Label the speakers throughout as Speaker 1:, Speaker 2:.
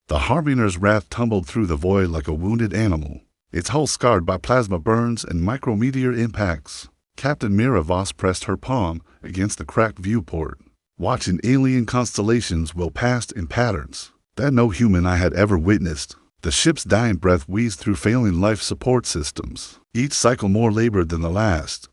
Speaker 1: The Harbinger's wrath tumbled through the void like a wounded animal, its hull scarred by plasma burns and micrometeor impacts. Captain Mira Voss pressed her palm against the cracked viewport, watching alien constellations wheel past in patterns that no human eye had ever witnessed. The ship's dying breath wheezed through failing life support systems, each cycle more labored than the last.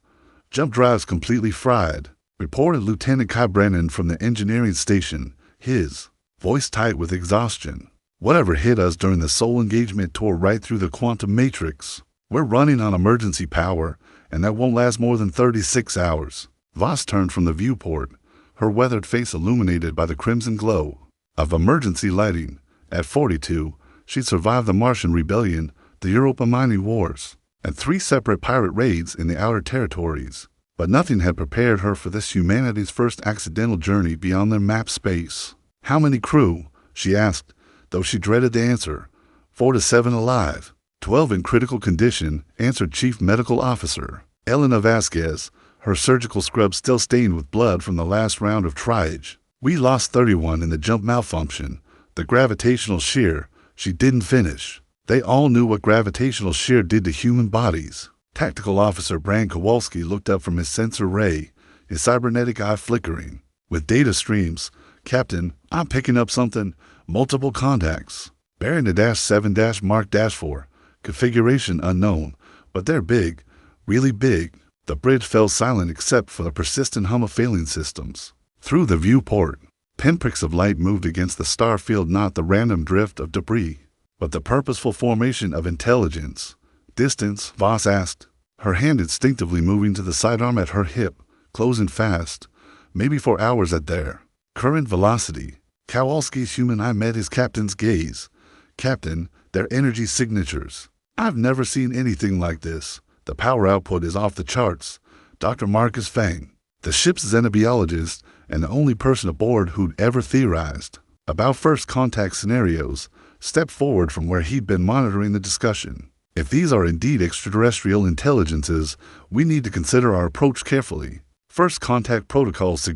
Speaker 1: Jump drives completely fried, reported Lieutenant Kai Brennan from the engineering station, his voice tight with exhaustion. Whatever hit us during the soul engagement tore right through the quantum matrix. We're running on emergency power, and that won't last more than 36 hours. Voss turned from the viewport, her weathered face illuminated by the crimson glow of emergency lighting. At 42, she'd survived the Martian Rebellion, the Europa mining wars, and 3 separate pirate raids in the outer territories. But nothing had prepared her for this humanity's first accidental journey beyond their mapped space. How many crew? She asked, though she dreaded the answer. 4 to 7 alive. 12 in critical condition, answered Chief Medical Officer Elena Vasquez, her surgical scrub still stained with blood from the last round of triage. We lost 31 in the jump malfunction. The gravitational shear. She didn't finish. They all knew what gravitational shear did to human bodies. Tactical Officer Bran Kowalski looked up from his sensor ray, his cybernetic eye flickering. With data streams, Captain, I'm picking up something. Multiple contacts. Bearing the -7 Mark -4. Configuration unknown, but they're big, really big. The bridge fell silent except for the persistent hum of failing systems. Through the viewport, pinpricks of light moved against the star field, not the random drift of debris, but the purposeful formation of intelligence. Distance? Voss asked, her hand instinctively moving to the sidearm at her hip, closing fast. Maybe 4 hours at there. Current velocity. Kowalski's human eye met his captain's gaze. Captain, their energy signatures. I've never seen anything like this. The power output is off the charts. Dr. Marcus Fang, the ship's xenobiologist and the only person aboard who'd ever theorized about first contact scenarios, stepped forward from where he'd been monitoring the discussion. If these are indeed extraterrestrial intelligences, we need to consider our approach carefully. First contact protocols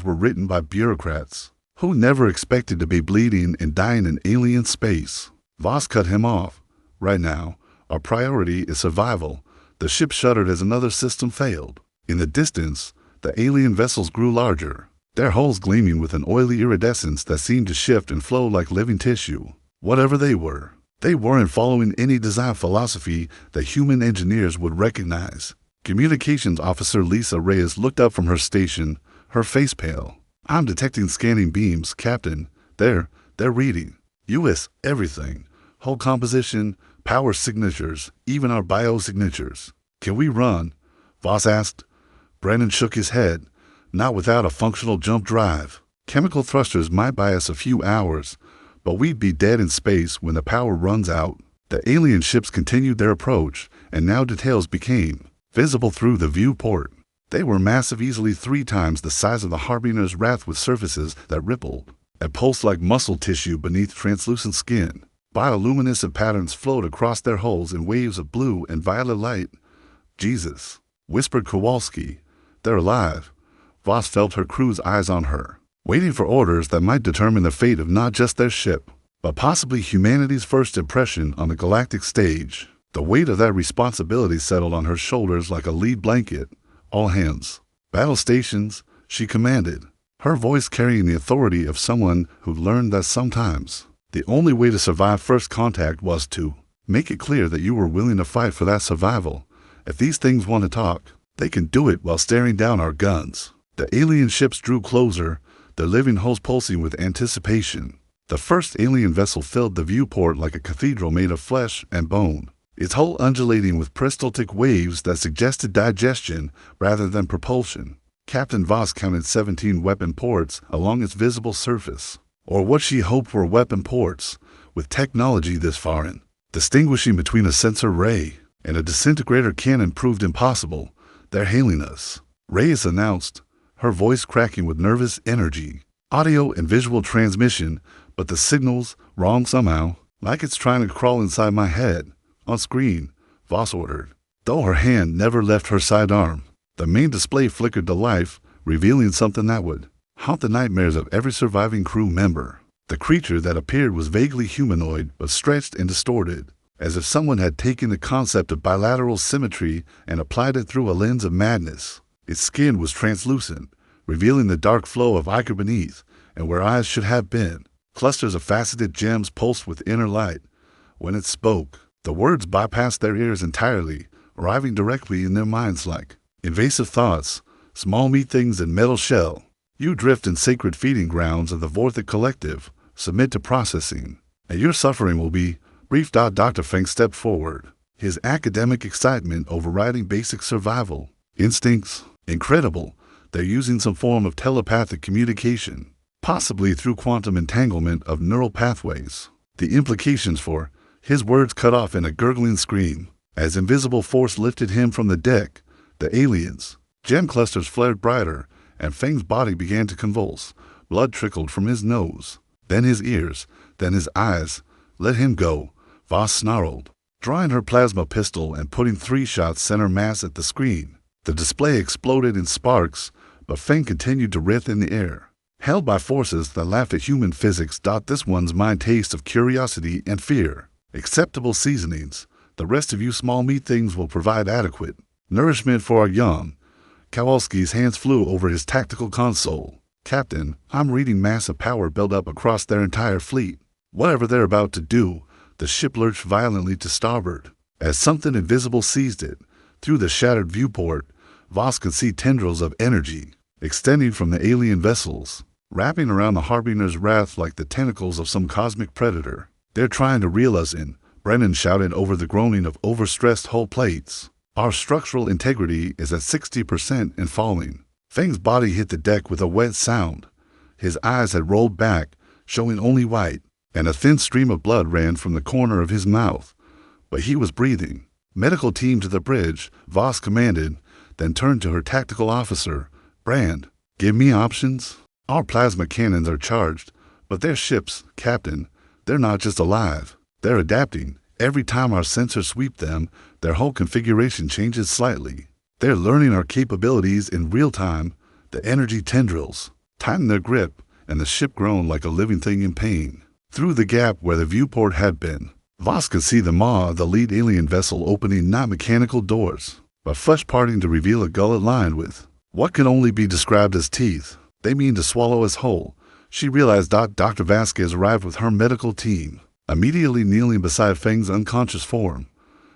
Speaker 1: were written by bureaucrats who never expected to be bleeding and dying in alien space. Voss cut him off. Right now, our priority is survival. The ship shuddered as another system failed. In the distance, the alien vessels grew larger, their hulls gleaming with an oily iridescence that seemed to shift and flow like living tissue. Whatever they weren't following any design philosophy that human engineers would recognize. Communications Officer Lisa Reyes looked up from her station, her face pale. I'm detecting scanning beams, Captain. They're reading. US, everything. Hull composition, power signatures, even our biosignatures. Can we run? Voss asked. Brennan shook his head. Not without a functional jump drive. Chemical thrusters might buy us a few hours, but we'd be dead in space when the power runs out. The alien ships continued their approach, and now details became visible through the viewport. They were massive, easily 3 times the size of the Harbinger's wrath, with surfaces that rippled and pulsed like muscle tissue beneath translucent skin. Bioluminescent patterns flowed across their hulls in waves of blue and violet light. Jesus, whispered Kowalski. They're alive. Voss felt her crew's eyes on her, waiting for orders that might determine the fate of not just their ship, but possibly humanity's first impression on the galactic stage. The weight of that responsibility settled on her shoulders like a lead blanket. All hands. Battle stations, she commanded, her voice carrying the authority of someone who'd learned that sometimes the only way to survive first contact was to make it clear that you were willing to fight for that survival. If these things want to talk, they can do it while staring down our guns. The alien ships drew closer, their living hulls pulsing with anticipation. The first alien vessel filled the viewport like a cathedral made of flesh and bone, its hull undulating with peristaltic waves that suggested digestion rather than propulsion. Captain Voss counted 17 weapon ports along its visible surface, or what she hoped were weapon ports, with technology this foreign. Distinguishing between a sensor ray and a disintegrator cannon proved impossible. They're hailing us, Reyes announced, her voice cracking with nervous energy. Audio and visual transmission, but the signal's wrong somehow, like it's trying to crawl inside my head. On screen, Voss ordered, though her hand never left her sidearm. The main display flickered to life, revealing something that would haunt the nightmares of every surviving crew member. The creature that appeared was vaguely humanoid, but stretched and distorted, as if someone had taken the concept of bilateral symmetry and applied it through a lens of madness. Its skin was translucent, revealing the dark flow of ichor beneath, and where eyes should have been, clusters of faceted gems pulsed with inner light. When it spoke, the words bypassed their ears entirely, arriving directly in their minds like invasive thoughts, small meat things in metal shell. You drift in sacred feeding grounds of the Vorthic Collective. Submit to processing, and your suffering will be brief. Dr. Feng stepped forward, his academic excitement overriding basic survival instincts. Incredible. They're using some form of telepathic communication, possibly through quantum entanglement of neural pathways. The implications for his words cut off in a gurgling scream. As invisible force lifted him from the deck, the aliens' gem clusters flared brighter, and Feng's body began to convulse. Blood trickled from his nose, then his ears, then his eyes. Let him go, Voss snarled, drawing her plasma pistol and putting 3 shots center mass at the screen. The display exploded in sparks, but Feng continued to writhe in the air, held by forces that laughed at human physics. This one's mind tastes of curiosity and fear. Acceptable seasonings. The rest of you small meat things will provide adequate nourishment for our young. Kowalski's hands flew over his tactical console. Captain, I'm reading massive power build up across their entire fleet. Whatever they're about to do, the ship lurched violently to starboard. As something invisible seized it, through the shattered viewport, Voss could see tendrils of energy extending from the alien vessels, wrapping around the Harbinger's wrath like the tentacles of some cosmic predator. They're trying to reel us in, Brennan shouted over the groaning of overstressed hull plates. Our structural integrity is at 60% and falling. Feng's body hit the deck with a wet sound. His eyes had rolled back, showing only white, and a thin stream of blood ran from the corner of his mouth. But he was breathing. Medical team to the bridge, Voss commanded, then turned to her tactical officer. Brand, give me options. Our plasma cannons are charged, but they're ships, Captain. They're not just alive. They're adapting. Every time our sensors sweep them, their whole configuration changes slightly. They're learning our capabilities in real time. The energy tendrils tightened their grip, and the ship groaned like a living thing in pain. Through the gap where the viewport had been, Voss could see the maw of the lead alien vessel opening not mechanical doors, but flesh parting to reveal a gullet lined with what can only be described as teeth. They mean to swallow us whole. She realized. Dr. Vasquez arrived with her medical team, immediately kneeling beside Feng's unconscious form.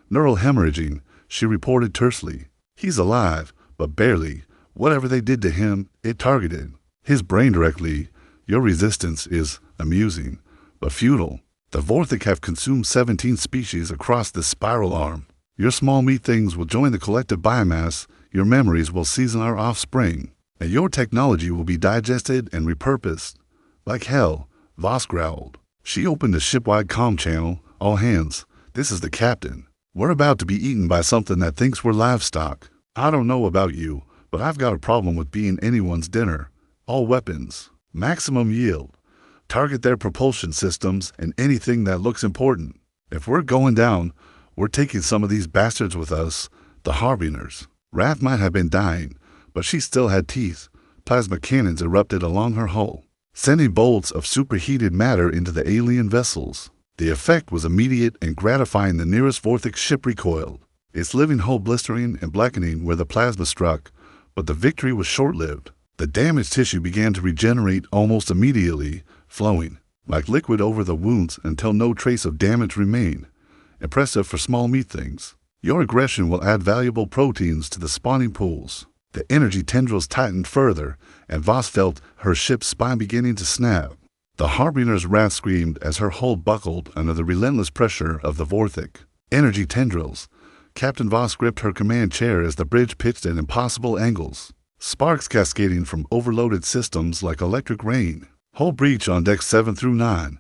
Speaker 1: Neural hemorrhaging, she reported tersely. He's alive, but barely. Whatever they did to him, it targeted his brain directly. Your resistance is amusing, but futile. The Vorthic have consumed 17 species across this spiral arm. Your small meat things will join the collective biomass, your memories will season our offspring, and your technology will be digested and repurposed. Like hell, Voss growled. She opened a shipwide comm channel. All hands, this is the captain. We're about to be eaten by something that thinks we're livestock. I don't know about you, but I've got a problem with being anyone's dinner. All weapons, maximum yield. Target their propulsion systems and anything that looks important. If we're going down, we're taking some of these bastards with us, the Harbingers. Wrath might have been dying, but she still had teeth. Plasma cannons erupted along her hull, sending bolts of superheated matter into the alien vessels. The effect was immediate and gratifying. The nearest Vorthic ship recoiled, its living hull blistering and blackening where the plasma struck, but the victory was short-lived. The damaged tissue began to regenerate almost immediately, flowing like liquid over the wounds until no trace of damage remained. Impressive for small meat things. Your aggression will add valuable proteins to the spawning pools. The energy tendrils tightened further, and Voss felt her ship's spine beginning to snap. The Harbinger's wrath screamed as her hull buckled under the relentless pressure of the Vorthic energy tendrils. Captain Voss gripped her command chair as the bridge pitched at impossible angles, sparks cascading from overloaded systems like electric rain. Hull breach on decks 7 through 9,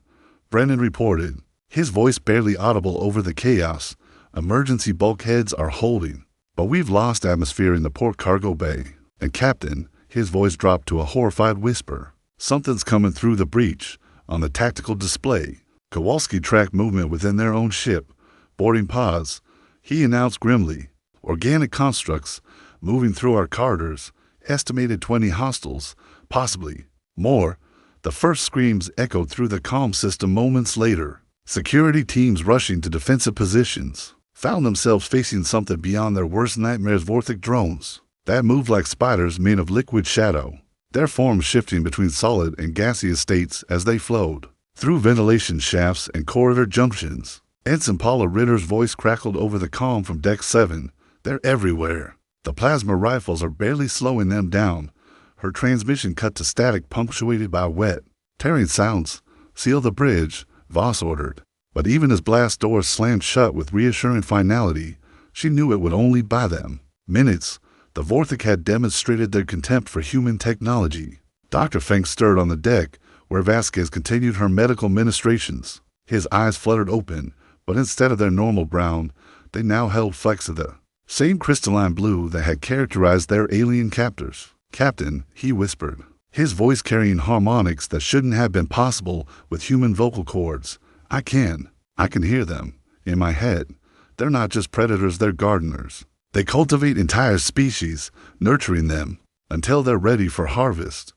Speaker 1: Brennan reported, his voice barely audible over the chaos. Emergency bulkheads are holding, but we've lost atmosphere in the port cargo bay. And Captain, his voice dropped to a horrified whisper, something's coming through the breach. On the tactical display, Kowalski tracked movement within their own ship. Boarding pause, he announced grimly. Organic constructs moving through our corridors. Estimated 20 hostiles, possibly more. The first screams echoed through the comm system moments later. Security teams rushing to defensive positions found themselves facing something beyond their worst nightmares. Vortic drones that moved like spiders made of liquid shadow, their forms shifting between solid and gaseous states as they flowed through ventilation shafts and corridor junctions. Ensign Paula Ritter's voice crackled over the comm from Deck 7. They're everywhere. The plasma rifles are barely slowing them down. Her transmission cut to static punctuated by wet, tearing sounds. Seal the bridge, Voss ordered. But even as blast doors slammed shut with reassuring finality, she knew it would only buy them minutes. The Vortic had demonstrated their contempt for human technology. Dr. Fink stirred on the deck, where Vasquez continued her medical ministrations. His eyes fluttered open, but instead of their normal brown, they now held flecks of the same crystalline blue that had characterized their alien captors. "Captain," he whispered, his voice carrying harmonics that shouldn't have been possible with human vocal cords. I can hear them, in my head. They're not just predators, they're gardeners. They cultivate entire species, nurturing them until they're ready for harvest.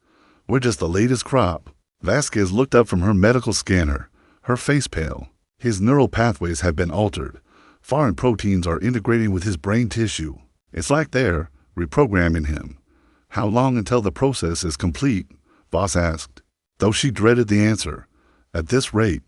Speaker 1: We're just the latest crop." Vasquez looked up from her medical scanner, her face pale. His neural pathways have been altered. Foreign proteins are integrating with his brain tissue. It's like they're reprogramming him. "How long until the process is complete?" Voss asked, though she dreaded the answer. "At this rate,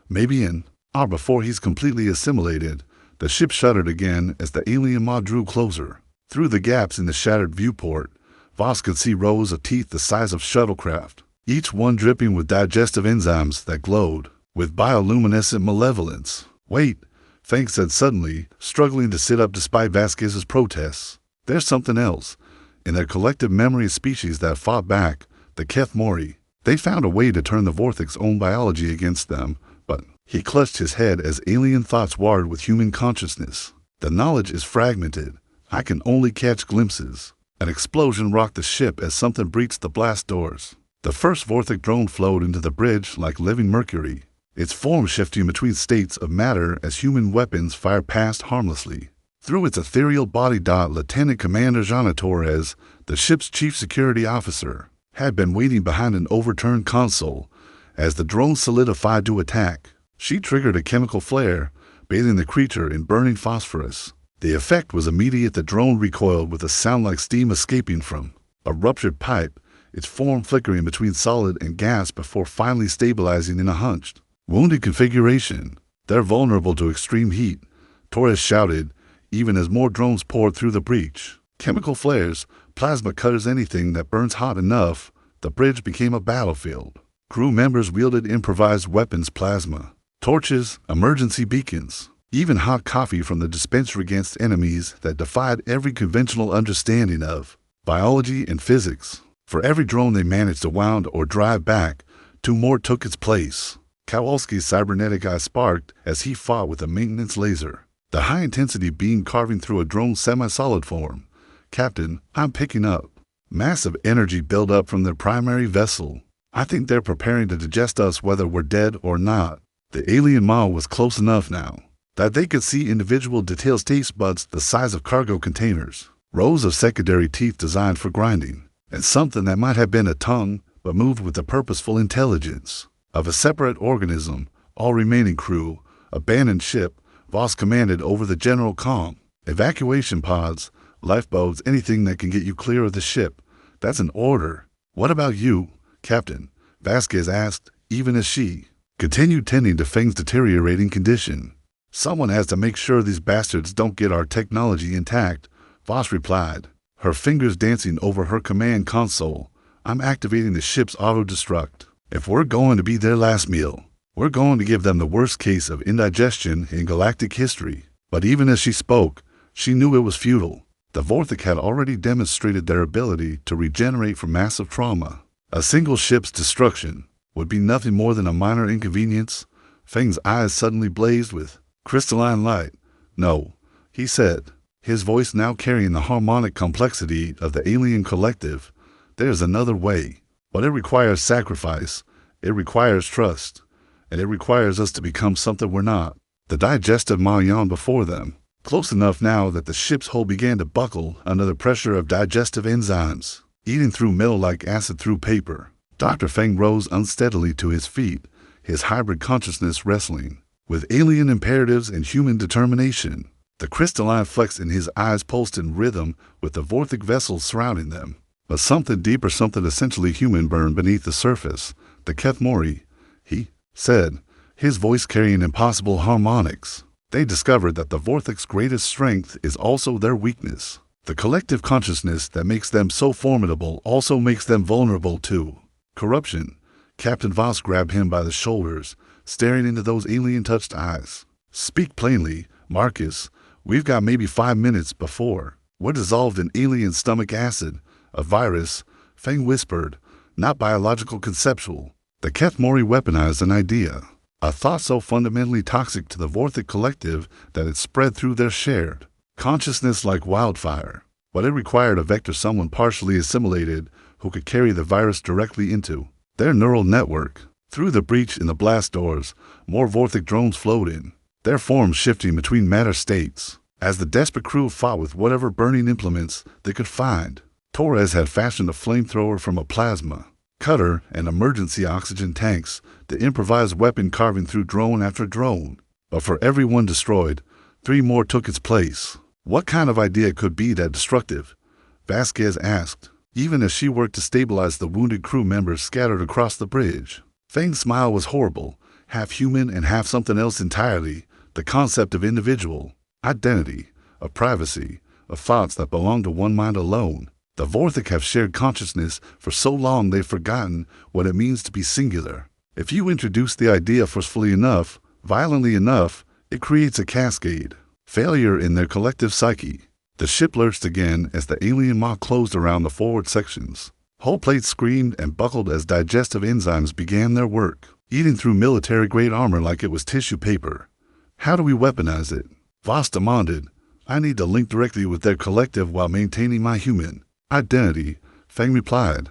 Speaker 1: maybe an hour before he's completely assimilated." The ship shuddered again as the alien maw drew closer. Through the gaps in the shattered viewport, Voss could see rows of teeth the size of shuttlecraft, each one dripping with digestive enzymes that glowed with bioluminescent malevolence. "Wait," Fink said suddenly, struggling to sit up despite Vasquez's protests. "There's something else. In their collective memory of species that fought back, the Keth Mori, they found a way to turn the Vortic's own biology against them, but..." He clutched his head as alien thoughts warred with human consciousness. "The knowledge is fragmented. I can only catch glimpses." An explosion rocked the ship as something breached the blast doors. The first Vortic drone flowed into the bridge like living mercury, its form shifting between states of matter as human weapons fired past harmlessly. Through its ethereal body, Lieutenant Commander Jana Torres, the ship's chief security officer, had been waiting behind an overturned console as the drone solidified to attack. She triggered a chemical flare, bathing the creature in burning phosphorus. The effect was immediate. The drone recoiled with a sound like steam escaping from a ruptured pipe, its form flickering between solid and gas before finally stabilizing in a hunched, wounded configuration. "They're vulnerable to extreme heat," Torres shouted, even as more drones poured through the breach. Chemical flares, plasma cutters, anything that burns hot enough. The bridge became a battlefield. Crew members wielded improvised weapons, plasma torches, emergency beacons, even hot coffee from the dispenser against enemies that defied every conventional understanding of biology and physics. For every drone they managed to wound or drive back, two more took its place. Kowalski's cybernetic eye sparked as he fought with a maintenance laser, the high-intensity beam carving through a drone's semi-solid form. "Captain, I'm picking up massive energy build-up from their primary vessel. I think they're preparing to digest us whether we're dead or not." The alien maw was close enough now that they could see individual details, taste buds the size of cargo containers, rows of secondary teeth designed for grinding, and something that might have been a tongue but moved with the purposeful intelligence of a separate organism. All remaining crew, abandoned ship, Voss commanded over the general comm. "Evacuation pods, lifeboats, anything that can get you clear of the ship. That's an order." "What about you, Captain?" Vasquez asked, even as she continued tending to Feng's deteriorating condition. "Someone has to make sure these bastards don't get our technology intact," Voss replied, her fingers dancing over her command console. "I'm activating the ship's auto-destruct. If we're going to be their last meal, we're going to give them the worst case of indigestion in galactic history." But even as she spoke, she knew it was futile. The Vortic had already demonstrated their ability to regenerate from massive trauma. A single ship's destruction would be nothing more than a minor inconvenience. Feng's eyes suddenly blazed with crystalline light. "No," he said, his voice now carrying the harmonic complexity of the alien collective. "There's another way, but it requires sacrifice, it requires trust, and it requires us to become something we're not." The digestive maw yawned before them, close enough now that the ship's hull began to buckle under the pressure of digestive enzymes, eating through metal like acid through paper. Dr. Feng rose unsteadily to his feet, his hybrid consciousness wrestling with alien imperatives and human determination. The crystalline flecks in his eyes pulsed in rhythm with the vorthic vessels surrounding them. But something deeper, something essentially human burned beneath the surface. The HFY, he said, his voice carrying impossible harmonics. They discovered that the vorthic's greatest strength is also their weakness. The collective consciousness that makes them so formidable also makes them vulnerable to corruption. Captain Voss grabbed him by the shoulders, staring into those alien-touched eyes. Speak plainly, Marcus. We've got maybe 5 minutes before we're dissolved in alien stomach acid. A virus, Feng whispered, not biological, conceptual. The HFY weaponized an idea, a thought so fundamentally toxic to the vorthic collective that it spread through their shared consciousness like wildfire. But it required a vector, someone partially assimilated, who could carry the virus directly into their neural network. Through the breach in the blast doors, more vorthic drones flowed in, their forms shifting between matter states. As the desperate crew fought with whatever burning implements they could find, Torres had fashioned a flamethrower from a plasma cutter and emergency oxygen tanks, the improvised weapon carving through drone after drone. But for every one destroyed, 3 more took its place. What kind of idea could be that destructive? Vasquez asked, even as she worked to stabilize the wounded crew members scattered across the bridge. Feng's smile was horrible, half human and half something else entirely, the concept of individual identity, of privacy, of thoughts that belong to one mind alone. The vorthic have shared consciousness for so long they've forgotten what it means to be singular. If you introduce the idea forcefully enough, violently enough, it creates a cascade. Failure in their collective psyche. The ship lurched again as the alien maw closed around the forward sections. Hull plates screamed and buckled as digestive enzymes began their work, eating through military-grade armor like it was tissue paper. How do we weaponize it? Voss demanded. I need to link directly with their collective while maintaining my human identity, Feng replied.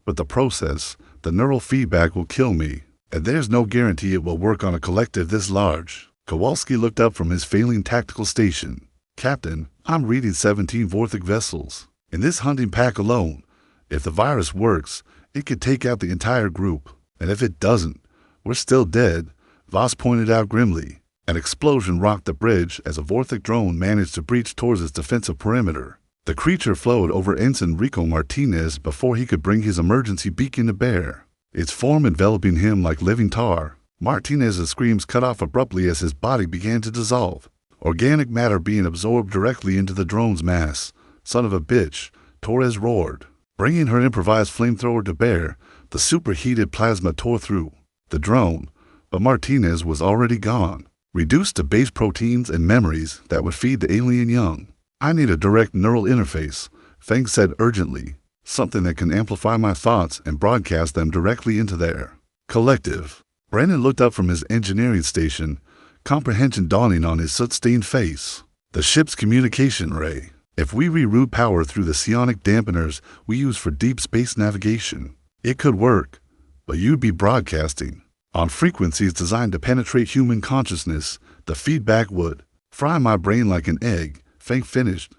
Speaker 1: But the process, the neural feedback will kill me, and there's no guarantee it will work on a collective this large. Kowalski looked up from his failing tactical station. Captain, I'm reading 17 vorthic vessels. In this hunting pack alone, if the virus works, it could take out the entire group. And if it doesn't, we're still dead, Voss pointed out grimly. An explosion rocked the bridge as a vorthic drone managed to breach towards its defensive perimeter. The creature flowed over Ensign Rico Martinez before he could bring his emergency beacon to bear, its form enveloping him like living tar. Martinez's screams cut off abruptly as his body began to dissolve, organic matter being absorbed directly into the drone's mass. Son of a bitch, Torres roared. Bringing her improvised flamethrower to bear, the superheated plasma tore through the drone, but Martinez was already gone, reduced to base proteins and memories that would feed the alien young. I need a direct neural interface, Feng said urgently, something that can amplify my thoughts and broadcast them directly into their collective. Brandon looked up from his engineering station, comprehension dawning on his soot-stained face. The ship's communication ray. If we reroute power through the psionic dampeners we use for deep space navigation, it could work, but you'd be broadcasting on frequencies designed to penetrate human consciousness. The feedback would fry my brain like an egg, Feng finished.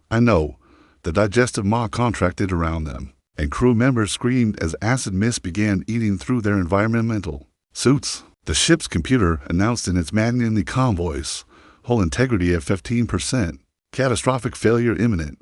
Speaker 1: I know. The digestive maw contracted around them, and crew members screamed as acid mist began eating through their environmental suits. The ship's computer announced in its maddeningly calm voice, hull integrity at 15%. Catastrophic failure imminent.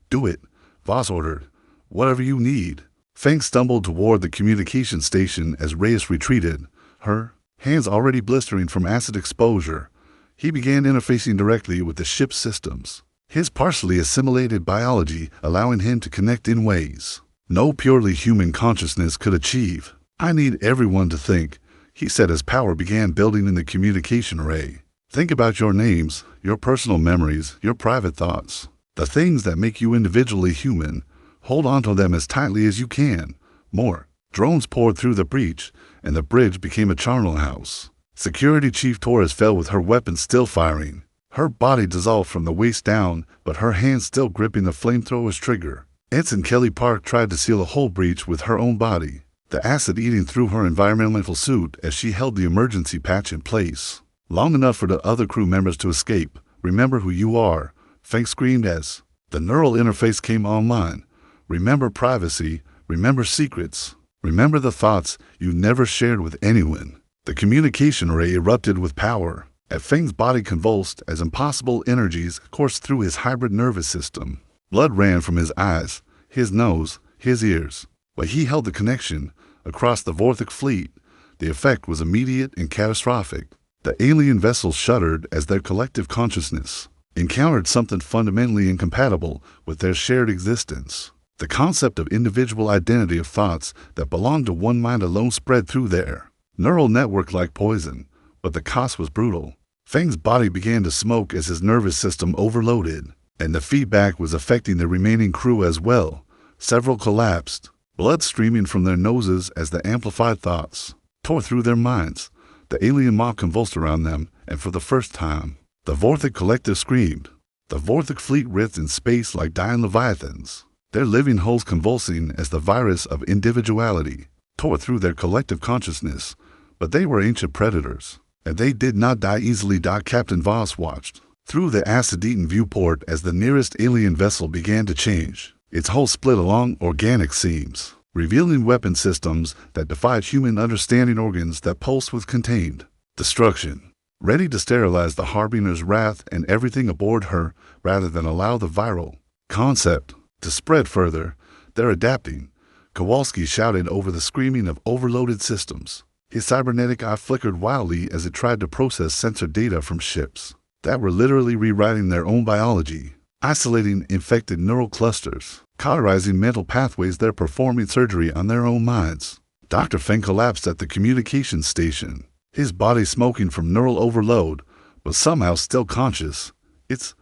Speaker 1: Do it, Voss ordered. Whatever you need. Feng stumbled toward the communication station as Reyes retreated, her hands already blistering from acid exposure. He began interfacing directly with the ship's systems, his partially assimilated biology allowing him to connect in ways no purely human consciousness could achieve. I need everyone to think, he said as power began building in the communication array. Think about your names, your personal memories, your private thoughts, the things that make you individually human. Hold on to them as tightly as you can. More drones poured through the breach, and the bridge became a charnel house. Security Chief Torres fell with her weapon still firing. Her body dissolved from the waist down, but her hands still gripping the flamethrower's trigger. Ensign Kelly Park tried to seal a whole breach with her own body, the acid eating through her environmental suit as she held the emergency patch in place. Long enough for the other crew members to escape. Remember who you are, Feng screamed as the neural interface came online. Remember privacy, remember secrets. Remember the thoughts you never shared with anyone. The communication ray erupted with power. Feng's body convulsed as impossible energies coursed through his hybrid nervous system. Blood ran from his eyes, his nose, his ears. But he held the connection. Across the Vorthic fleet, the effect was immediate and catastrophic. The alien vessels shuddered as their collective consciousness encountered something fundamentally incompatible with their shared existence. The concept of individual identity of thoughts that belonged to one mind alone spread through their neural network like poison, but the cost was brutal. Feng's body began to smoke as his nervous system overloaded, and the feedback was affecting the remaining crew as well. Several collapsed, blood streaming from their noses as the amplified thoughts tore through their minds. The alien mob convulsed around them, and for the first time, the Vorthic collective screamed. The Vorthic fleet writhed in space like dying leviathans, their living hulls convulsing as the virus of individuality tore through their collective consciousness. But they were ancient predators, and they did not die easily. Captain Voss watched through the acid-eaten viewport as the nearest alien vessel began to change. Its hull split along organic seams, revealing weapon systems that defied human understanding, organs that pulsed with contained destruction, ready to sterilize the Harbinger's wrath and everything aboard her rather than allow the viral concept to spread further. They're adapting, Kowalski shouted over the screaming of overloaded systems. His cybernetic eye flickered wildly as it tried to process sensor data from ships that were literally rewriting their own biology, isolating infected neural clusters, cauterizing mental pathways. They're performing surgery on their own minds. Dr. Feng collapsed at the communications station, his body smoking from neural overload, but somehow still conscious. It's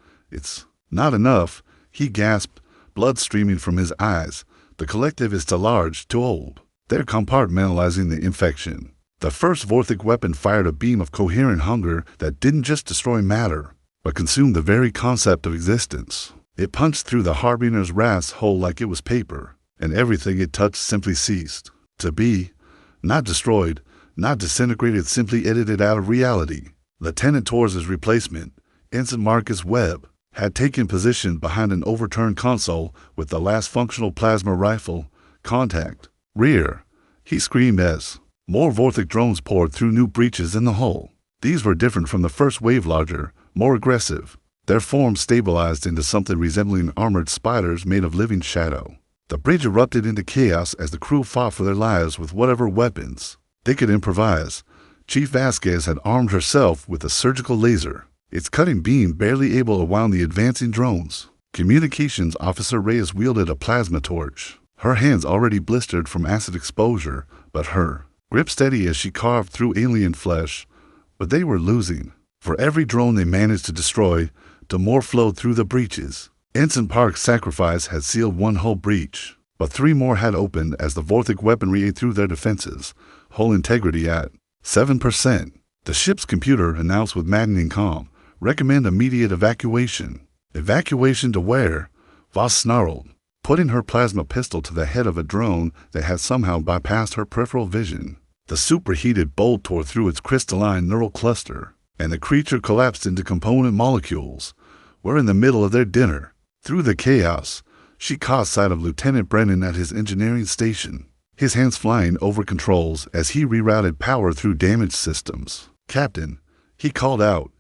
Speaker 1: not enough, he gasped, blood streaming from his eyes. The collective is too large, too old. They're compartmentalizing the infection. The first Vorthic weapon fired a beam of coherent hunger that didn't just destroy matter, but consumed the very concept of existence. It punched through the Harbinger's wrath whole like it was paper, and everything it touched simply ceased to be. Not destroyed, not disintegrated, simply edited out of reality. Lieutenant Torres' replacement, Ensign Marcus Webb, had taken position behind an overturned console with the last functional plasma rifle. Contact. Rear. He screamed as more Vorthic drones poured through new breaches in the hull. These were different from the first wave, larger, more aggressive. Their forms stabilized into something resembling armored spiders made of living shadow. The bridge erupted into chaos as the crew fought for their lives with whatever weapons they could improvise. Chief Vasquez had armed herself with a surgical laser, its cutting beam barely able to wound the advancing drones. Communications Officer Reyes wielded a plasma torch, her hands already blistered from acid exposure, but her grip steady as she carved through alien flesh. But they were losing. For every drone they managed to destroy, more flowed through the breaches. Ensign Park's sacrifice had sealed one hull breach, but 3 more had opened as the Vorthic weaponry ate through their defenses, hull integrity at 7%. The ship's computer announced with maddening calm, "Recommend immediate evacuation." Evacuation to where? Voss snarled, putting her plasma pistol to the head of a drone that had somehow bypassed her peripheral vision. The superheated bolt tore through its crystalline neural cluster, and the creature collapsed into component molecules. We're in the middle of their dinner. Through the chaos, she caught sight of Lieutenant Brennan at his engineering station, his hands flying over controls as he rerouted power through damaged systems. "Captain," he called out,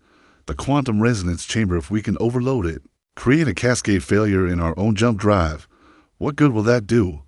Speaker 1: "the quantum resonance chamber, if we can overload it, create a cascade failure in our own jump drive. What good will that do?"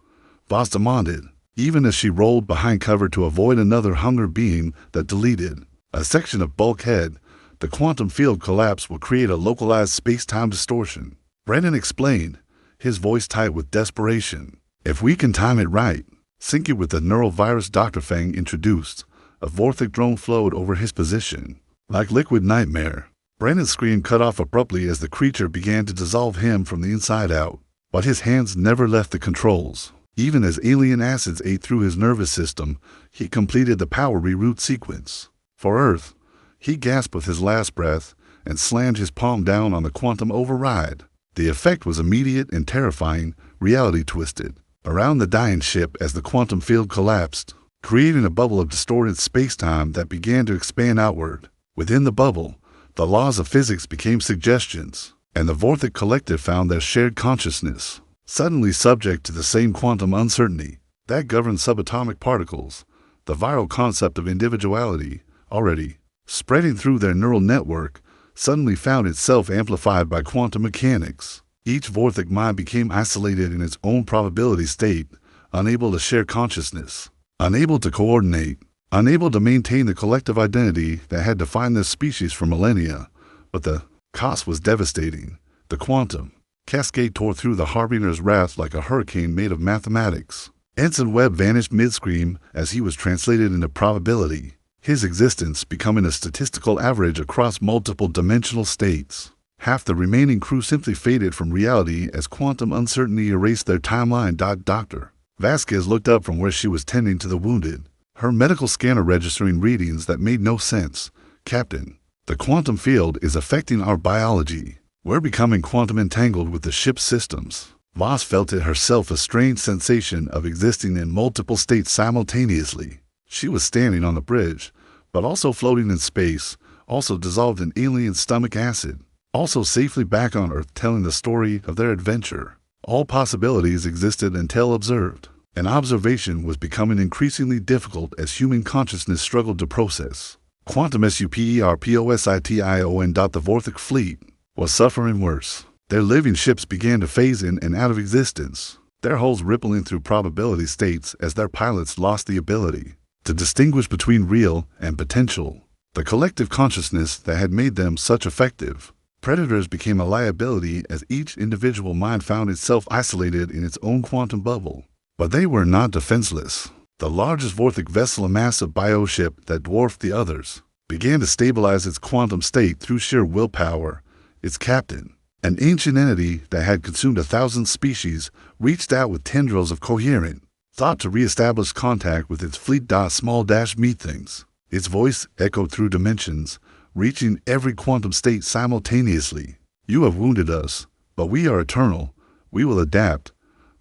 Speaker 1: Voss demanded, even as she rolled behind cover to avoid another hunger beam that deleted a section of bulkhead. "The quantum field collapse will create a localized space-time distortion," Brennan explained, his voice tight with desperation. "If we can time it right, sync it with the neural virus Dr. Feng introduced." A Vorthic drone flowed over his position, like liquid nightmare. Brennan's scream cut off abruptly as the creature began to dissolve him from the inside out. But his hands never left the controls. Even as alien acids ate through his nervous system, he completed the power reroute sequence. For Earth, he gasped with his last breath and slammed his palm down on the quantum override. The effect was immediate and terrifying, reality twisted around the dying ship as the quantum field collapsed, creating a bubble of distorted space-time that began to expand outward. Within the bubble, the laws of physics became suggestions, and the Vorthic collective found their shared consciousness suddenly subject to the same quantum uncertainty. that governed subatomic particles, the viral concept of individuality, already spreading through their neural network, suddenly found itself amplified by quantum mechanics. Each Vorthic mind became isolated in its own probability state, unable to share consciousness, unable to coordinate, unable to maintain the collective identity that had defined this species for millennia. But the cost was devastating. The quantum cascade tore through the Harbinger's wrath like a hurricane made of mathematics. Ensign Webb vanished mid-scream as he was translated into probability, his existence becoming a statistical average across multiple dimensional states. Half the remaining crew simply faded from reality as quantum uncertainty erased their timeline. Dr. Vasquez looked up from where she was tending to the wounded, her medical scanner registering readings that made no sense. "Captain, the quantum field is affecting our biology. We're becoming quantum entangled with the ship's systems." Voss felt it herself, a strange sensation of existing in multiple states simultaneously. She was standing on the bridge, but also floating in space, also dissolved in alien stomach acid, also safely back on Earth telling the story of their adventure. All possibilities existed until observed, and observation was becoming increasingly difficult as human consciousness struggled to process. Quantum superposition. The Vorthic fleet was suffering worse. Their living ships began to phase in and out of existence, their hulls rippling through probability states as their pilots lost the ability to distinguish between real and potential. The collective consciousness that had made them such effective predators became a liability as each individual mind found itself isolated in its own quantum bubble. But they were not defenseless. The largest Vorthic vessel, a massive bioship that dwarfed the others, began to stabilize its quantum state through sheer willpower. Its captain, an ancient entity that had consumed 1,000 species, reached out with tendrils of coherent thought to reestablish contact with its fleet. Small-meat things. Its voice echoed through dimensions, reaching every quantum state simultaneously. "You have wounded us, but we are eternal. We will adapt.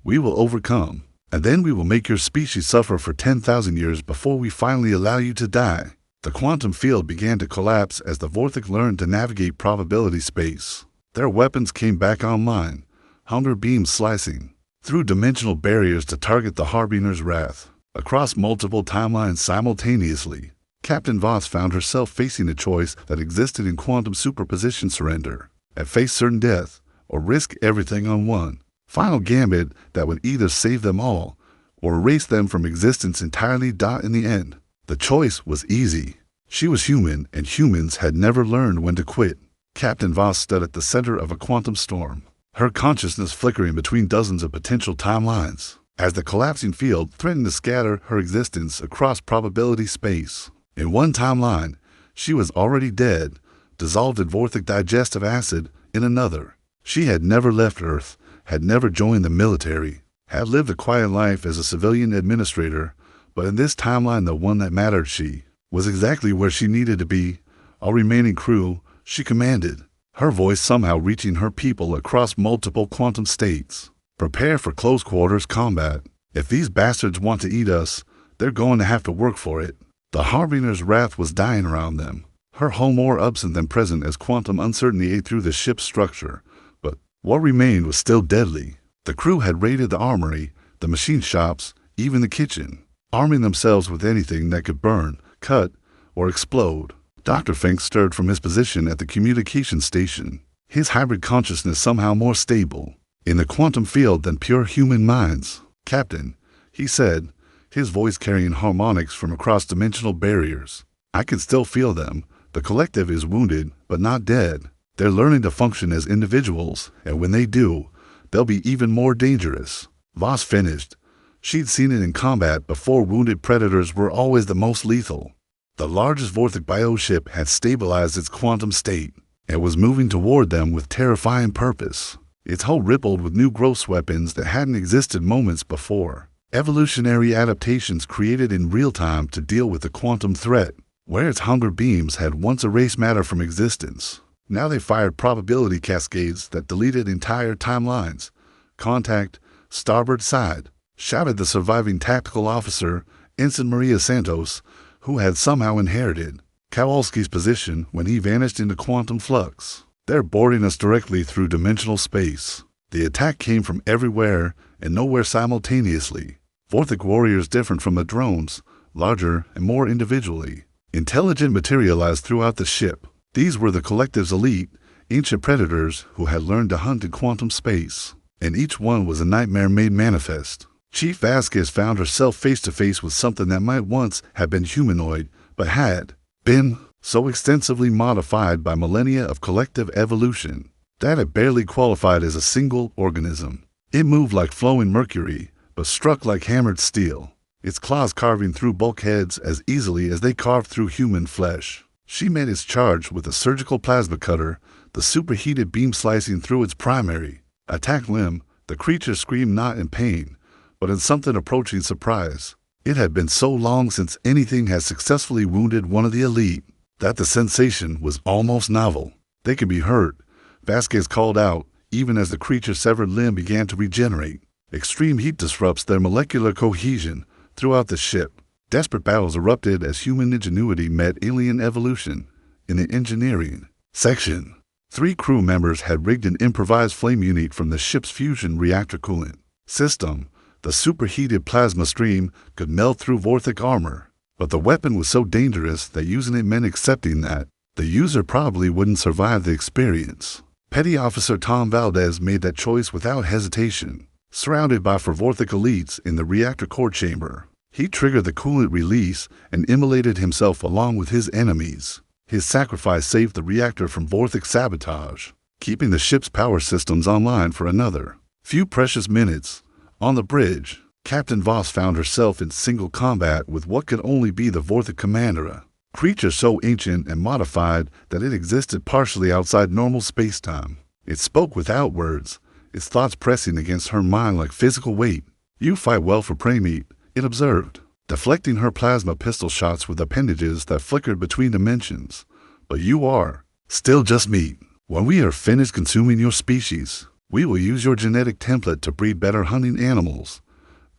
Speaker 1: We will overcome. And then we will make your species suffer for 10,000 years before we finally allow you to die." The quantum field began to collapse as the Vorthic learned to navigate probability space. Their weapons came back online, hunger beams slicing through dimensional barriers to target the Harbinger's wrath. Across multiple timelines simultaneously, Captain Voss found herself facing a choice that existed in quantum superposition: surrender and face certain death, or risk everything on one final gambit that would either save them all or erase them from existence entirely. In the end, the choice was easy. She was human, and humans had never learned when to quit. Captain Voss stood at the center of a quantum storm, her consciousness flickering between dozens of potential timelines, as the collapsing field threatened to scatter her existence across probability space. In one timeline, she was already dead, dissolved in Vorthic digestive acid. In another, she had never left Earth, had never joined the military, had lived a quiet life as a civilian administrator. But in this timeline, the one that mattered, she was exactly where she needed to be. "All remaining crew," she commanded, her voice somehow reaching her people across multiple quantum states, "prepare for close quarters combat. If these bastards want to eat us, they're going to have to work for it." The Harbinger's wrath was dying around them, her hull more absent than present as quantum uncertainty ate through the ship's structure. But what remained was still deadly. The crew had raided the armory, the machine shops, even the kitchen, arming themselves with anything that could burn, cut, or explode. Dr. Fink stirred from his position at the communication station, his hybrid consciousness somehow more stable in the quantum field than pure human minds. "Captain," he said, his voice carrying harmonics from across dimensional barriers, "I can still feel them. The collective is wounded, but not dead. They're learning to function as individuals, and when they do, they'll be even more dangerous." Voss finished. She'd seen it in combat before. Wounded predators were always the most lethal. The largest Vorthic bioship had stabilized its quantum state and was moving toward them with terrifying purpose. Its hull rippled with new gross weapons that hadn't existed moments before. Evolutionary adaptations created in real time to deal with the quantum threat. Where its hunger beams had once erased matter from existence, now they fired probability cascades that deleted entire timelines. "Contact, starboard side," shouted the surviving tactical officer, Ensign Maria Santos, who had somehow inherited Kowalski's position when he vanished into quantum flux. "They're boarding us directly through dimensional space." The attack came from everywhere and nowhere simultaneously. Vorthic warriors different from the drones, larger and more individually. Intelligent materialized throughout the ship. These were the collective's elite, ancient predators who had learned to hunt in quantum space. And each one was a nightmare made manifest. Chief Vasquez found herself face to face with something that might once have been humanoid, but had been so extensively modified by millennia of collective evolution that it barely qualified as a single organism. It moved like flowing mercury, but struck like hammered steel, its claws carving through bulkheads as easily as they carved through human flesh. She met its charge with a surgical plasma cutter, the superheated beam slicing through its primary attack limb. The creature screamed not in pain, but in something approaching surprise. It had been so long since anything had successfully wounded one of the elite that the sensation was almost novel. They could be hurt, Vasquez called out, even as the creature's severed limb began to regenerate. Extreme heat disrupts their molecular cohesion throughout the ship. Desperate battles erupted as human ingenuity met alien evolution. In the engineering section, 3 crew members had rigged an improvised flame unit from the ship's fusion reactor coolant system. The superheated plasma stream could melt through Vorthic armor, but the weapon was so dangerous that using it meant accepting that the user probably wouldn't survive the experience. Petty Officer Tom Valdez made that choice without hesitation. Surrounded by Vorthic elites in the reactor core chamber, he triggered the coolant release and immolated himself along with his enemies. His sacrifice saved the reactor from Vorthic sabotage, keeping the ship's power systems online for another few precious minutes. On the bridge, Captain Voss found herself in single combat with what could only be the Vorthic commander, creature so ancient and modified that it existed partially outside normal space-time. It spoke without words, its thoughts pressing against her mind like physical weight. "You fight well for prey meat," it observed, deflecting her plasma pistol shots with appendages that flickered between dimensions. "But you are still just meat. When we are finished consuming your species, we will use your genetic template to breed better hunting animals."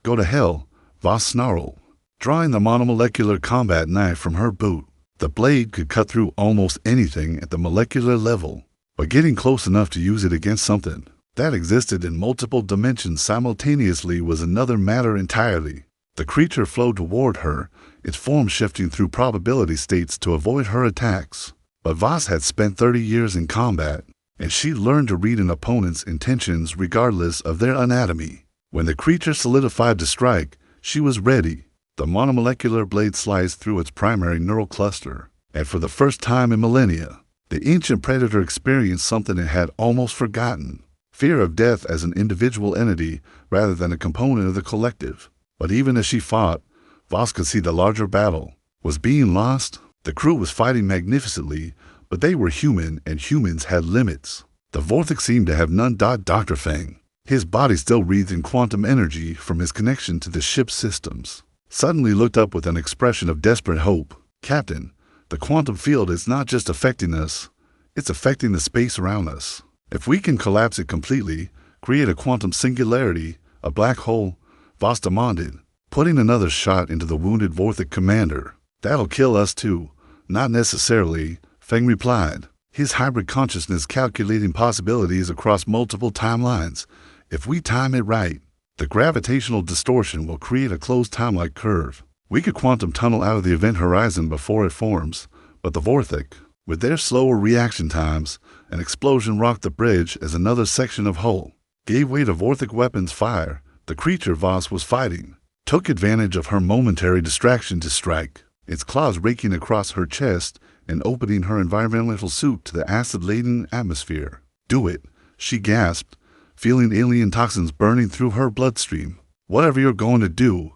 Speaker 1: "Go to hell," Voss snarled, drawing the monomolecular combat knife from her boot. The blade could cut through almost anything at the molecular level, but getting close enough to use it against something that existed in multiple dimensions simultaneously was another matter entirely. The creature flowed toward her, its form shifting through probability states to avoid her attacks. But Voss had spent 30 years in combat, and she learned to read an opponent's intentions regardless of their anatomy. When the creature solidified to strike, she was ready. The monomolecular blade sliced through its primary neural cluster, and for the first time in millennia, the ancient predator experienced something it had almost forgotten: fear of death as an individual entity rather than a component of the collective. But even as she fought, Voss could see the larger battle was being lost. The crew was fighting magnificently, but they were human, and humans had limits. The Vorthic seemed to have none. Dr. Fang, his body still breathed in quantum energy from his connection to the ship's systems, suddenly looked up with an expression of desperate hope. "Captain, the quantum field is not just affecting us, it's affecting the space around us. If we can collapse it completely, create a quantum singularity, a black hole," Voss demanded, putting another shot into the wounded Vorthic commander. "That'll kill us too." "Not necessarily," Feng replied, his hybrid consciousness calculating possibilities across multiple timelines. "If we time it right, the gravitational distortion will create a closed time-like curve. We could quantum tunnel out of the event horizon before it forms." But the Vorthic, with their slower reaction times, an explosion rocked the bridge as another section of hull gave way to Vorthic weapons fire. The creature Voss was fighting took advantage of her momentary distraction to strike, its claws raking across her chest and opening her environmental suit to the acid-laden atmosphere. "Do it," she gasped, feeling alien toxins burning through her bloodstream. "Whatever you're going to do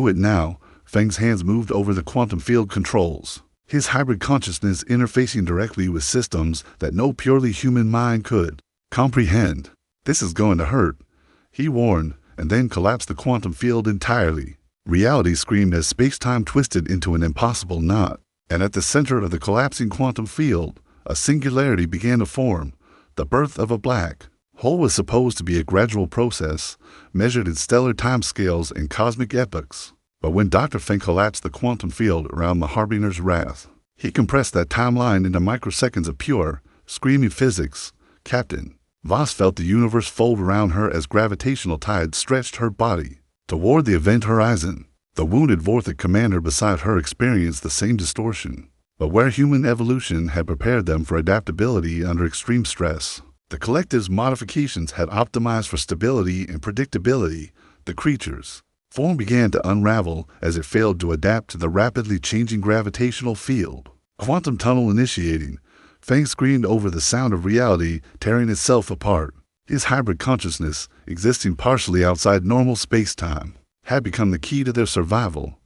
Speaker 1: it now." Feng's hands moved over the quantum field controls, his hybrid consciousness interfacing directly with systems that no purely human mind could comprehend. "This is going to hurt," he warned, and then collapsed the quantum field entirely. Reality screamed as space-time twisted into an impossible knot, and at the center of the collapsing quantum field, a singularity began to form, the birth of a black hole. Was supposed to be a gradual process, measured in stellar timescales and cosmic epochs. But when Dr. Feng collapsed the quantum field around the Harbinger's wrath, he compressed that timeline into microseconds of pure, screaming physics. "Captain." Voss felt the universe fold around her as gravitational tides stretched her body, Toward the event horizon, the wounded Vorthic commander beside her experienced the same distortion, but where human evolution had prepared them for adaptability under extreme stress, the collective's modifications had optimized for stability and predictability. The creature's form began to unravel as it failed to adapt to the rapidly changing gravitational field. Quantum tunnel initiating, Fang screamed over the sound of reality tearing itself apart. His hybrid consciousness, existing partially outside normal space-time, had become the key to their survival.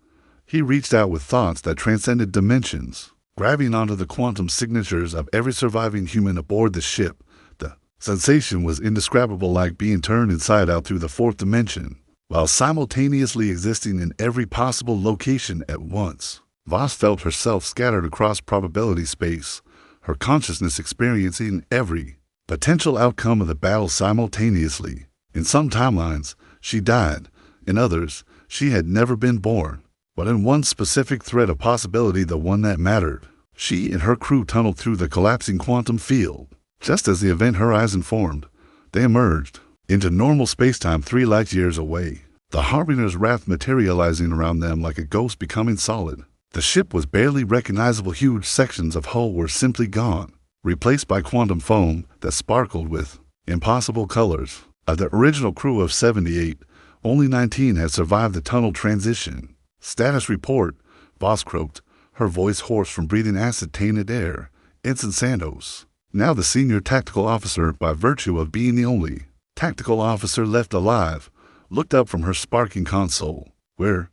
Speaker 1: He reached out with thoughts that transcended dimensions, grabbing onto the quantum signatures of every surviving human aboard the ship. The sensation was indescribable, like being turned inside out through the fourth dimension, while simultaneously existing in every possible location at once. Voss felt herself scattered across probability space, her consciousness experiencing every potential outcome of the battle simultaneously. In some timelines, she died. In others, she had never been born. But in one specific thread of possibility, the one that mattered, she and her crew tunneled through the collapsing quantum field. Just as the event horizon formed, they emerged into normal spacetime 3 light years away, the Harbinger's wrath materializing around them like a ghost becoming solid. The ship was barely recognizable. Huge sections of hull were simply gone, replaced by quantum foam that sparkled with impossible colors. Of the original crew of 78, only 19 had survived the tunnel transition. Status report, Voss croaked, her voice hoarse from breathing acid-tainted air. Ensign Santos, now the senior tactical officer by virtue of being the only tactical officer left alive, looked up from her sparking console. We're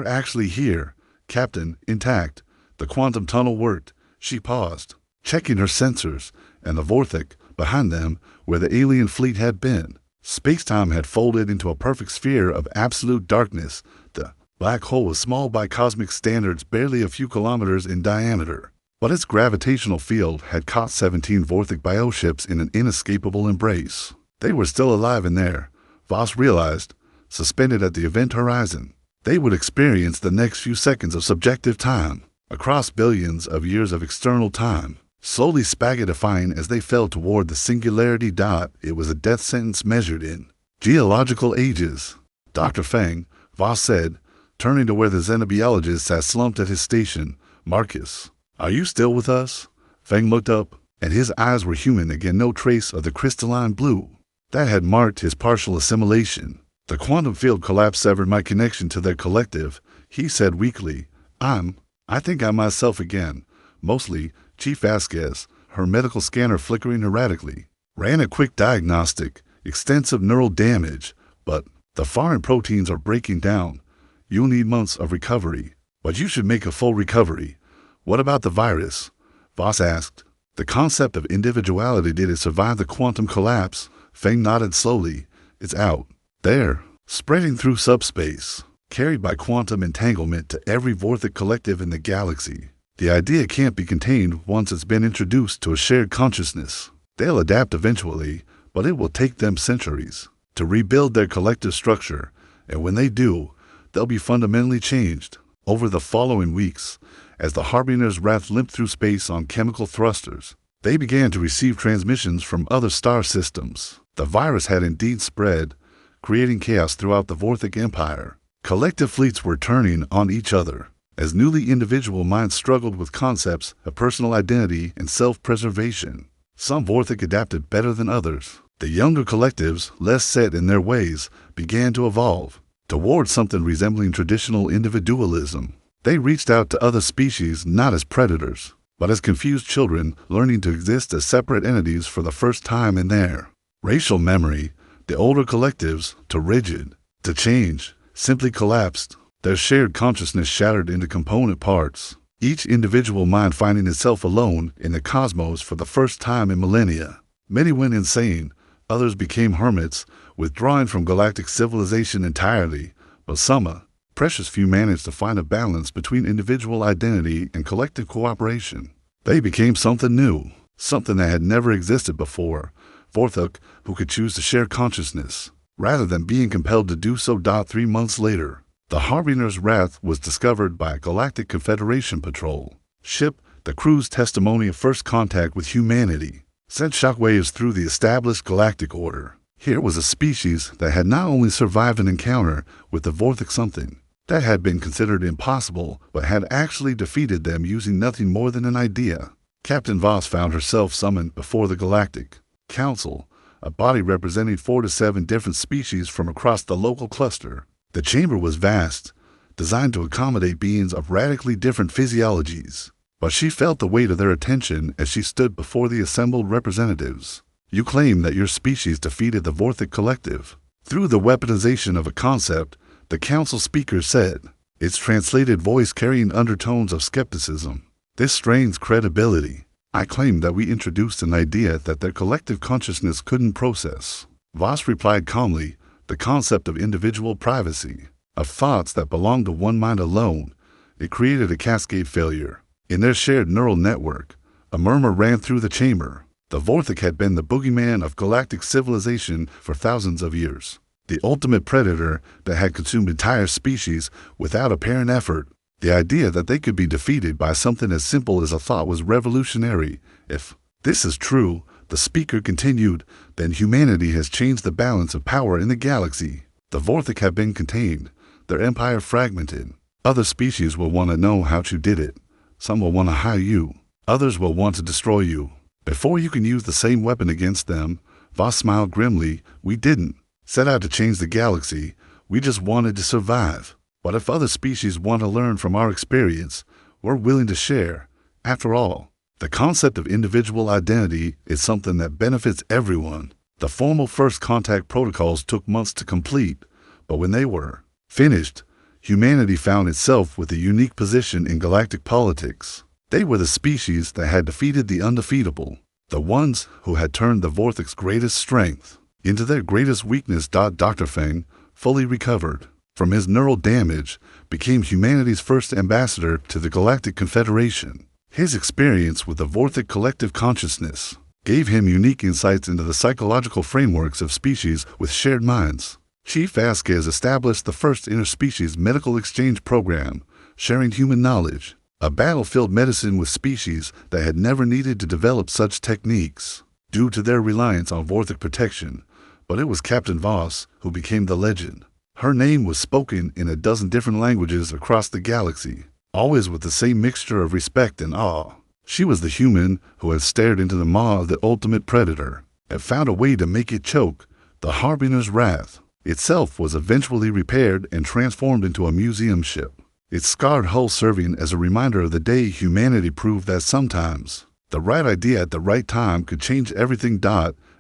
Speaker 1: actually here, Captain, intact. The quantum tunnel worked. She paused, checking her sensors, and the Vorthic, behind them, where the alien fleet had been. Space-time had folded into a perfect sphere of absolute darkness. The black hole was small by cosmic standards, barely a few kilometers in diameter, but its gravitational field had caught 17 Vorthic bioships in an inescapable embrace. They were still alive in there, Voss realized, suspended at the event horizon. They would experience the next few seconds of subjective time, across billions of years of external time, slowly spagatifying as they fell toward the singularity dot. It was a death sentence measured in geological ages. Dr. Fang, Voss said, turning to where the xenobiologist sat slumped at his station. Marcus, are you still with us? Fang looked up, and his eyes were human again, no trace of the crystalline blue that had marked his partial assimilation. The quantum field collapse severed my connection to their collective, he said weakly. I think I'm myself again. Mostly, Chief Vasquez, her medical scanner flickering erratically, ran a quick diagnostic. Extensive neural damage, but the foreign proteins are breaking down. You'll need months of recovery, but you should make a full recovery. What about the virus? Voss asked. The concept of individuality, did it survive the quantum collapse? Fang nodded slowly. It's out there, spreading through subspace, carried by quantum entanglement to every Vorthic collective in the galaxy. The idea can't be contained once it's been introduced to a shared consciousness. They'll adapt eventually, but it will take them centuries to rebuild their collective structure, and when they do, they'll be fundamentally changed. Over the following weeks, as the Harbinger's wrath limped through space on chemical thrusters, they began to receive transmissions from other star systems. The virus had indeed spread, creating chaos throughout the Vorthic Empire. Collective fleets were turning on each other, as newly individual minds struggled with concepts of personal identity and self-preservation. Some Vorthic adapted better than others. The younger collectives, less set in their ways, began to evolve towards something resembling traditional individualism. They reached out to other species not as predators, but as confused children learning to exist as separate entities for the first time in their racial memory. The older collectives, too rigid to change, simply collapsed, their shared consciousness shattered into component parts, each individual mind finding itself alone in the cosmos for the first time in millennia. Many went insane, others became hermits, withdrawing from galactic civilization entirely, but some, a precious few, managed to find a balance between individual identity and collective cooperation. They became something new, something that had never existed before. Vorthic who could choose to share consciousness, rather than being compelled to do so. 3 months later, the Harbinger's wrath was discovered by a Galactic Confederation patrol ship. The crew's testimony of first contact with humanity sent shockwaves through the established galactic order. Here was a species that had not only survived an encounter with the Vorthic something that had been considered impossible, but had actually defeated them using nothing more than an idea. Captain Voss found herself summoned before the Galactic Council, a body representing 4 to 7 different species from across the local cluster. The chamber was vast, designed to accommodate beings of radically different physiologies, but she felt the weight of their attention as she stood before the assembled representatives. You claim that your species defeated the Vorthic Collective through the weaponization of a concept, the council speaker said, its translated voice carrying undertones of skepticism. This strains credibility. I claim that we introduced an idea that their collective consciousness couldn't process. Voss replied calmly, the concept of individual privacy, of thoughts that belonged to one mind alone. It created a cascade failure. In their shared neural network, a murmur ran through the chamber. The Vorthic had been the boogeyman of galactic civilization for thousands of years. The ultimate predator that had consumed entire species without apparent effort. The idea that they could be defeated by something as simple as a thought was revolutionary. If this is true, the speaker continued, then humanity has changed the balance of power in the galaxy. The Vorthic have been contained, their empire fragmented. Other species will want to know how you did it. Some will want to hire you. Others will want to destroy you. Before you can use the same weapon against them, Voss smiled grimly, we didn't set out to change the galaxy. We just wanted to survive. But if other species want to learn from our experience, we're willing to share. After all, the concept of individual identity is something that benefits everyone. The formal first contact protocols took months to complete, but when they were finished, humanity found itself with a unique position in galactic politics. They were the species that had defeated the undefeatable, the ones who had turned the Vorthic's greatest strength into their greatest weakness. Dr. Feng, fully recovered from his neural damage, became humanity's first ambassador to the Galactic Confederation. His experience with the Vorthic collective consciousness gave him unique insights into the psychological frameworks of species with shared minds. Chief Vasquez established the first interspecies medical exchange program, sharing human knowledge, a battlefield medicine with species that had never needed to develop such techniques due to their reliance on Vorthic protection. But it was Captain Voss who became the legend. Her name was spoken in a dozen different languages across the galaxy, always with the same mixture of respect and awe. She was the human who had stared into the maw of the ultimate predator and found a way to make it choke. The Harbinger's Wrath itself was eventually repaired and transformed into a museum ship, its scarred hull serving as a reminder of the day humanity proved that sometimes the right idea at the right time could change everything.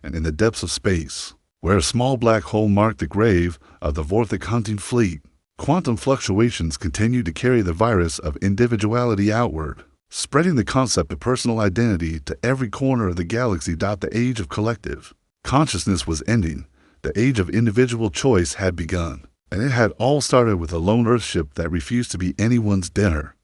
Speaker 1: And in the depths of space, where a small black hole marked the grave of the Vorthic hunting fleet, quantum fluctuations continued to carry the virus of individuality outward, spreading the concept of personal identity to every corner of the galaxy. The age of collective consciousness was ending. The age of individual choice had begun, and it had all started with a lone Earthship that refused to be anyone's dinner.